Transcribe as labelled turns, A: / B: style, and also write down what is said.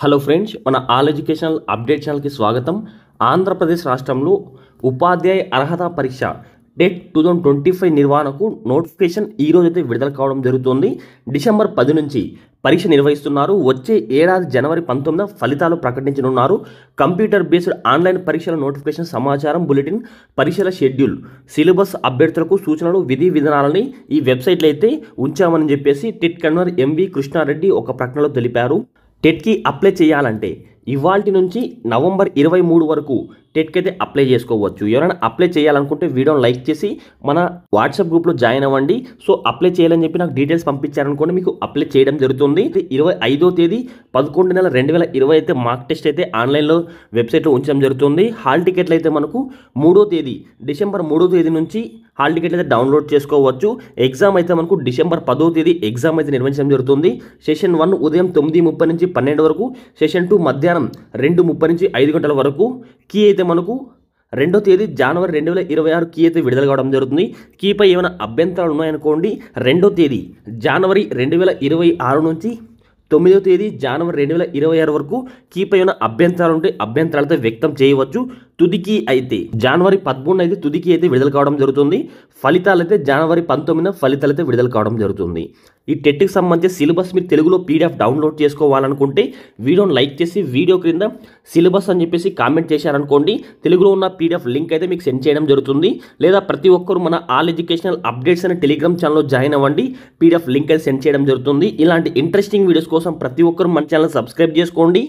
A: Hello friends, మన all educational update ఛానల్కి స్వాగతం. ఆంధ్రప్రదేశ్ రాష్ట్రంలో ఉపాధ్యాయ అర్హత పరీక్ష టెట్ 2025 నిర్వహణకు నోటిఫికేషన్ ఈరోజు అయితే విడుదల కావడం జరుగుతుంది. డిసెంబర్ 10 నుంచి పరీక్ష నిర్వహిస్తున్నారు. వచ్చే ఏడాది జనవరి 19 ఫలితాలు ప్రకటించనున్నారు. కంప్యూటర్ బేస్డ్ ఆన్లైన్ పరీక్షల నోటిఫికేషన్ సమాచారం, బులెటిన్, పరీక్షల షెడ్యూల్, సిలబస్, అభ్యర్థులకు సూచనలు, విధి విధానాలని ఈ వెబ్సైట్లో అయితే ఉంచామని చెప్పేసి టెట్ కన్వీనర్ ఎంవి కృష్ణారెడ్డి ఒక ప్రకటనలో తెలిపారు. టెట్కి అప్లై చేయాలంటే ఇవాల్టి నుంచి నవంబర్ 23 వరకు టెట్కి అయితే అప్లై చేసుకోవచ్చు. ఎవరైనా అప్లై చేయాలనుకుంటే వీడియోని లైక్ చేసి మన వాట్సాప్ గ్రూప్లో జాయిన్ అవ్వండి. సో అప్లై చేయాలని చెప్పి నాకు డీటెయిల్స్ పంపించారనుకోండి, మీకు అప్లై చేయడం జరుగుతుంది. 25వ తేదీ 11 నెల 2020 అయితే మార్క్ టెస్ట్ అయితే ఆన్లైన్లో వెబ్సైట్లో ఉంచడం జరుగుతుంది. హాల్ టికెట్లు అయితే మనకు 3వ తేదీ డిసెంబర్ 3వ తేదీ నుంచి హాల్ టికెట్లు అయితే డౌన్లోడ్ చేసుకోవచ్చు. ఎగ్జామ్ అయితే మనకు డిసెంబర్ 10వ తేదీ ఎగ్జామ్ అయితే నిర్వహించడం జరుగుతుంది. సెషన్ 1 ఉదయం 9:30 నుంచి 12 వరకు, సెషన్ 2 మధ్యాహ్నం 2:30 నుంచి 5 గంటల వరకు. కీ అయితే మనకు 2వ తేదీ జనవరి 2026 కీ అయితే విడుదల కావడం జరుగుతుంది. కీపై ఏమైనా అభ్యంతరాలు ఉన్నాయనుకోండి, 2వ తేదీ జనవరి 2026 నుంచి 9వ తేదీ జనవరి 2026 వరకు కీపై ఉన్న అభ్యంతరాలు ఉంటే అభ్యంతరాలతో వ్యక్తం చేయవచ్చు. తుదికి అయితే జనవరి 13 అయితే తుదికి అయితే విడుదల కావడం జరుగుతుంది. ఫలితాలు అయితే జనవరి 19 ఫలితాలు అయితే విడుదల కావడం జరుగుతుంది. ఈ టెట్కి సంబంధించి సిలబస్ మీరు తెలుగులో పీడిఎఫ్ డౌన్లోడ్ చేసుకోవాలనుకుంటే వీడియోని లైక్ చేసి వీడియో క్రింద సిలబస్ అని చెప్పేసి కామెంట్ చేశారనుకోండి, తెలుగులో ఉన్న పీడిఎఫ్ లింక్ అయితే మీకు సెండ్ చేయడం జరుగుతుంది. లేదా ప్రతి ఒక్కరు మన ఆల్ ఎడ్యుకేషనల్ అప్డేట్స్ అనే టెలిగ్రామ్ ఛానల్లో జాయిన్ అవ్వండి, పీడిఎఫ్ లింక్ అయితే సెండ్ చేయడం జరుగుతుంది. ఇలాంటి ఇంట్రెస్టింగ్ వీడియోస్ కోసం ప్రతి ఒక్కరు మన ఛానల్ సబ్స్క్రైబ్ చేసుకోండి.